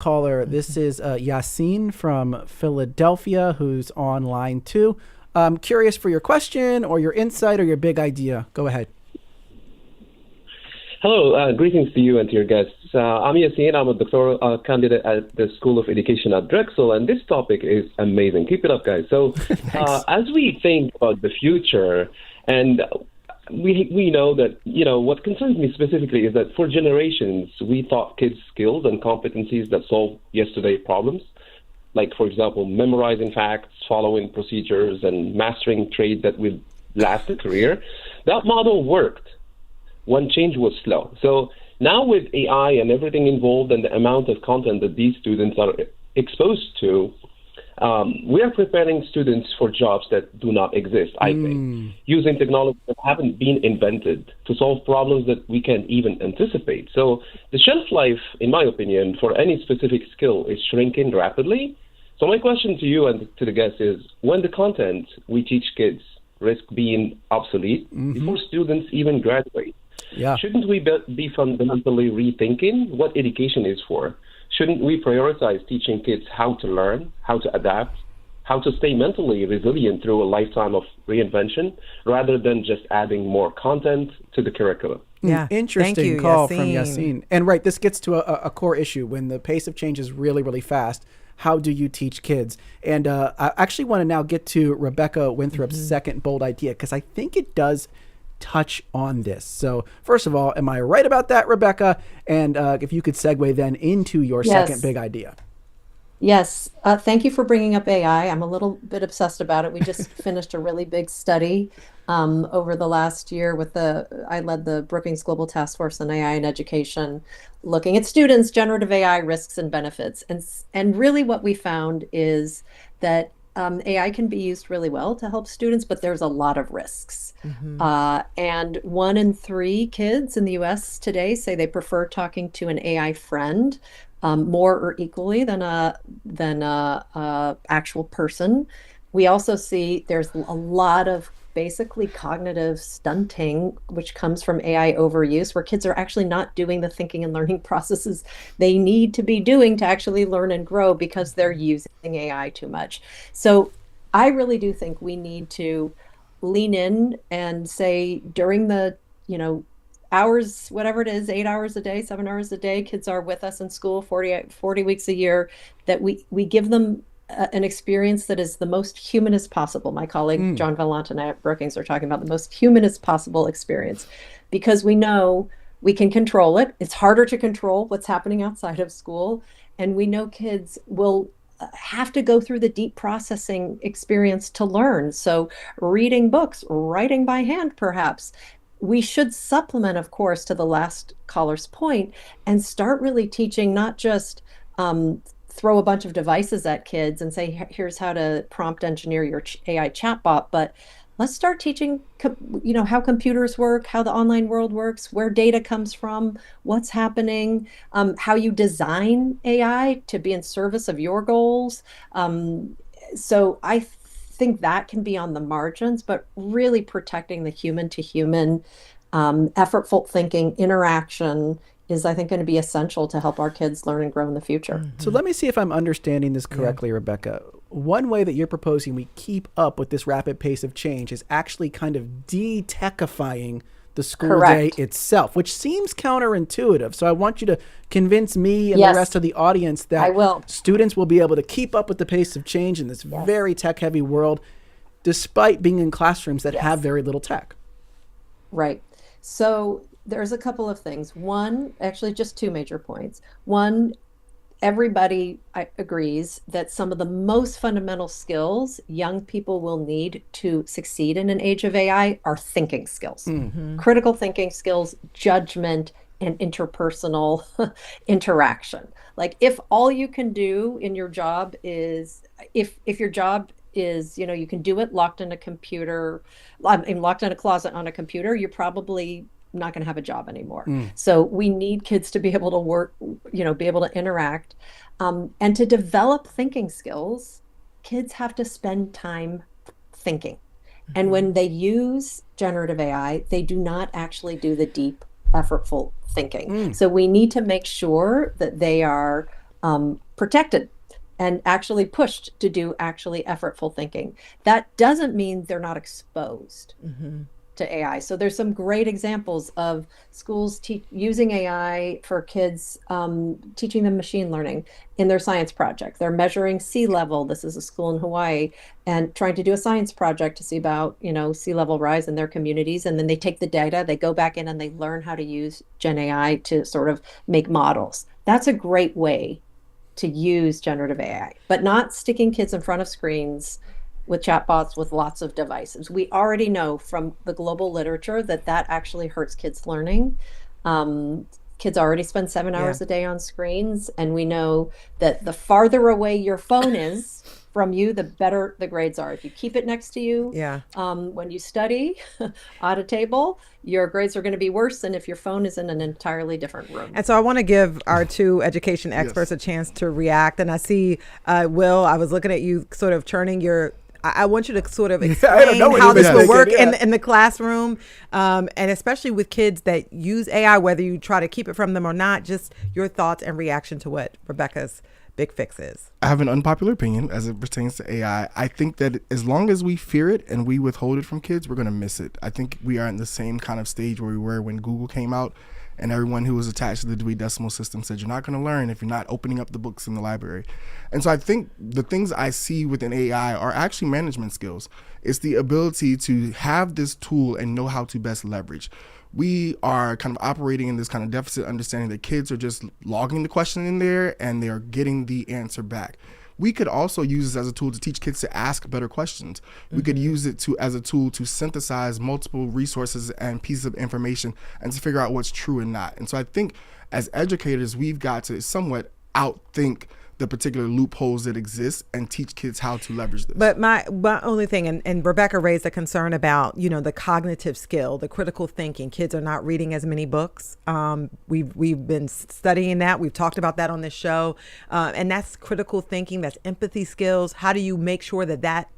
caller. This is Yassine from Philadelphia, who's on line 2. I'm curious for your question or your insight or your big idea. Go ahead. Hello, greetings to you and to your guests. I'm Yassine. I'm a doctoral candidate at the School of Education at Drexel, and this topic is amazing. Keep it up, guys. So, as we think about the future, and we know that, what concerns me specifically is that for generations, we taught kids skills and competencies that solve yesterday's problems, like, for example, memorizing facts, following procedures, and mastering trade that will last a career. That model worked when change was slow. So now with AI and everything involved and the amount of content that these students are exposed to, we are preparing students for jobs that do not exist, I think, using technologies that haven't been invented to solve problems that we can't even anticipate. So the shelf life, in my opinion, for any specific skill is shrinking rapidly. So my question to you and to the guests is, when the content we teach kids risk being obsolete before students even graduate, shouldn't we be fundamentally rethinking what education is for? Shouldn't we prioritize teaching kids how to learn, how to adapt, how to stay mentally resilient through a lifetime of reinvention, rather than just adding more content to the curriculum? Yeah. Interesting call from Yassine. And right, this gets to a core issue. When the pace of change is really, really fast, how do you teach kids? And I actually want to now get to Rebecca Winthrop's second bold idea, because I think it does touch on this. So first of all, am I right about that, Rebecca? And if you could segue then into your second big idea. Yes. Thank you for bringing up AI. I'm a little bit obsessed about it. We just finished a really big study over the last year with I led the Brookings Global Task Force on AI in Education, looking at students, generative AI risks and benefits. And really what we found is that AI can be used really well to help students, but there's a lot of risks. And 1 in 3 kids in the US today say they prefer talking to an AI friend more or equally than a actual person. We also see there's a lot of basically cognitive stunting, which comes from AI overuse, where kids are actually not doing the thinking and learning processes they need to be doing to actually learn and grow because they're using AI too much. So I really do think we need to lean in and say during the, hours, whatever it is, 8 hours a day, 7 hours a day, kids are with us in school 40 weeks a year, that we give them an experience that is the most humanist possible. My colleague John Vallant and I at Brookings are talking about the most humanist possible experience, because we know we can control it. It's harder to control what's happening outside of school. And we know kids will have to go through the deep processing experience to learn. So reading books, writing by hand, perhaps. We should supplement, of course, to the last caller's point, and start really teaching, not just throw a bunch of devices at kids and say, here's how to prompt engineer your AI chatbot, but let's start teaching, how computers work, how the online world works, where data comes from, what's happening, how you design AI to be in service of your goals. So I think that can be on the margins, but really protecting the human to human, effortful thinking, interaction is, I think, going to be essential to help our kids learn and grow in the future. So let me see if I'm understanding this correctly, Rebecca. One way that you're proposing we keep up with this rapid pace of change is actually kind of de-techifying the school day itself, which seems counterintuitive. So I want you to convince me and the rest of the audience that students will be able to keep up with the pace of change in this very tech-heavy world, despite being in classrooms that have very little tech. Right. So there's a couple of things. One, actually just 2 major points. One, everybody agrees that some of the most fundamental skills young people will need to succeed in an age of AI are thinking skills, critical thinking skills, judgment, and interpersonal interaction. Like, if all you can do in your job is, if your job is, you can do it locked in a computer, locked in a closet on a computer, you're probably not going to have a job anymore. So we need kids to be able to work, be able to interact, and to develop thinking skills. Kids have to spend time thinking. And when they use generative AI, they do not actually do the deep, effortful thinking. So we need to make sure that they are protected and actually pushed to do actually effortful thinking. That doesn't mean they're not exposed to AI. So there's some great examples of schools using AI for kids, teaching them machine learning in their science project. They're measuring sea level. This is a school in Hawaii, and trying to do a science project to see about, sea level rise in their communities. And then they take the data, they go back in and they learn how to use Gen AI to sort of make models. That's a great way to use generative AI, but not sticking kids in front of screens with chatbots with lots of devices. We already know from the global literature that actually hurts kids' learning. Kids already spend 7 hours a day on screens, and we know that the farther away your phone is from you, the better the grades are. If you keep it next to you, when you study at a table, your grades are going to be worse than if your phone is in an entirely different room. And so I want to give our two education experts a chance to react. And I see, Will, I was looking at you sort of turning your... I want you to sort of explain how this will work in the classroom, and especially with kids that use AI, whether you try to keep it from them or not, just your thoughts and reaction to what Rebecca's big fix is. I have an unpopular opinion as it pertains to AI. I think that as long as we fear it and we withhold it from kids, we're going to miss it. I think we are in the same kind of stage where we were when Google came out, and everyone who was attached to the Dewey Decimal System said, you're not going to learn if you're not opening up the books in the library. And so I think the things I see within AI are actually management skills. It's the ability to have this tool and know how to best leverage. We are kind of operating in this kind of deficit understanding that kids are just logging the question in there and they are getting the answer back. We could also use this as a tool to teach kids to ask better questions. We could use it as a tool to synthesize multiple resources and pieces of information and to figure out what's true and not. And so I think as educators, we've got to somewhat outthink the particular loopholes that exist and teach kids how to leverage this. But my only thing, and Rebecca raised a concern about, the cognitive skill, the critical thinking. Kids are not reading as many books. We've been studying that. We've talked about that on this show. And that's critical thinking, that's empathy skills. How do you make sure that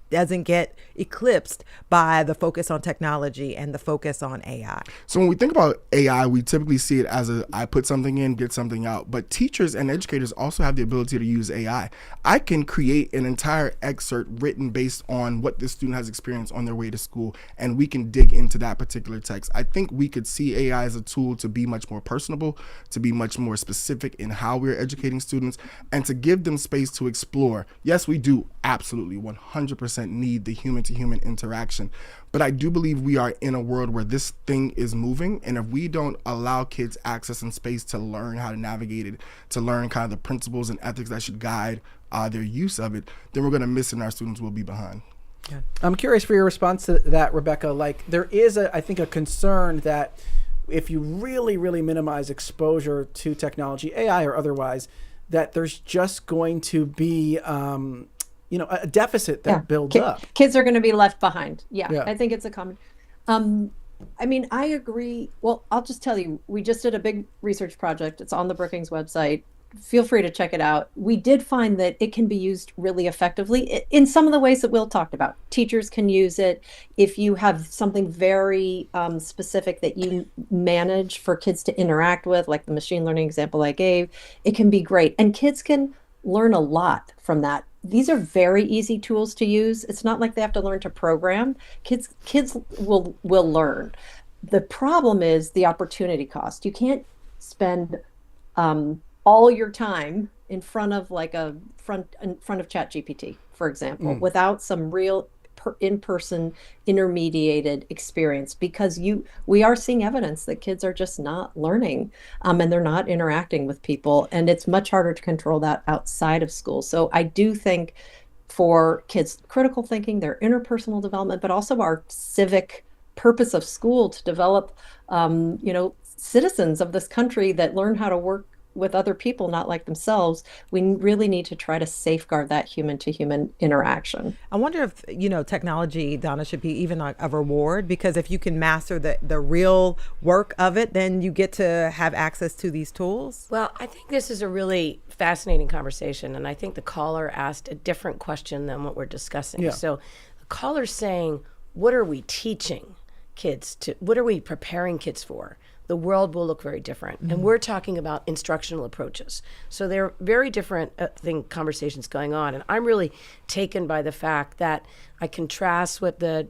doesn't get eclipsed by the focus on technology and the focus on AI? So when we think about AI, we typically see it as I put something in, get something out. But teachers and educators also have the ability to use AI. I can create an entire excerpt written based on what the student has experienced on their way to school, and we can dig into that particular text. I think we could see AI as a tool to be much more personable, to be much more specific in how we're educating students, and to give them space to explore. Yes, we do absolutely 100% need the human-to-human interaction. But I do believe we are in a world where this thing is moving, and if we don't allow kids access and space to learn how to navigate it, to learn kind of the principles and ethics that should guide their use of it, then we're going to miss it and our students will be behind. Yeah. I'm curious for your response to that, Rebecca. Like, there is, I think, a concern that if you really, really minimize exposure to technology, AI or otherwise, that there's just going to be a deficit that builds up. Kids are going to be left behind. Yeah. I think it's a common. I agree. Well, I'll just tell you, we just did a big research project. It's on the Brookings website. Feel free to check it out. We did find that it can be used really effectively in some of the ways that Will talked about. Teachers can use it. If you have something very specific that you manage for kids to interact with, like the machine learning example I gave, it can be great. And kids can learn a lot from that. These are very easy tools to use. It's not like they have to learn to program. Kids will learn. The problem is the opportunity cost. You can't spend all your time in front of ChatGPT, for example, without some real in-person intermediated experience, because we are seeing evidence that kids are just not learning and they're not interacting with people, and it's much harder to control that outside of school. So I do think for kids, critical thinking, their interpersonal development, but also our civic purpose of school to develop citizens of this country that learn how to work with other people, not like themselves, we really need to try to safeguard that human-to-human interaction. I wonder if, technology, Donna, should be even a reward, because if you can master the real work of it, then you get to have access to these tools. Well, I think this is a really fascinating conversation, and I think the caller asked a different question than what we're discussing. Yeah. So the caller's saying, what are we teaching kids to, what are we preparing kids for? the world will look very different. And we're talking about instructional approaches. So there are very different conversations going on. And I'm really taken by the fact that I contrast what the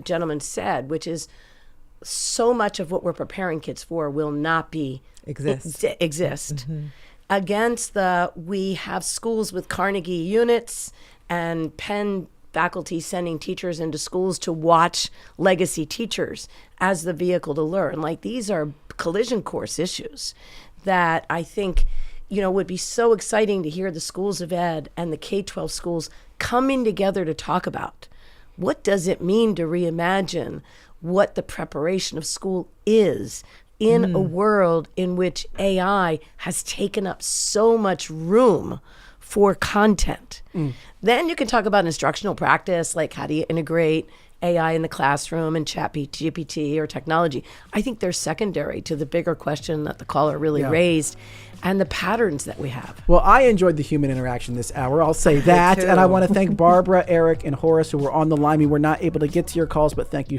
gentleman said, which is so much of what we're preparing kids for will not be exist. Against we have schools with Carnegie units and Penn faculty sending teachers into schools to watch legacy teachers as the vehicle to learn. Like, these are collision course issues that I think, would be so exciting to hear the schools of ed and the K-12 schools coming together to talk about. What does it mean to reimagine what the preparation of school is in a world in which AI has taken up so much room for content? Then you can talk about instructional practice, like how do you integrate AI in the classroom and GPT or technology. I think they're secondary to the bigger question that the caller really raised and the patterns that we have. Well, I enjoyed the human interaction this hour. I'll say that. And I want to thank Barbara, Eric, and Horace, who were on the line. We were not able to get to your calls, but thank you so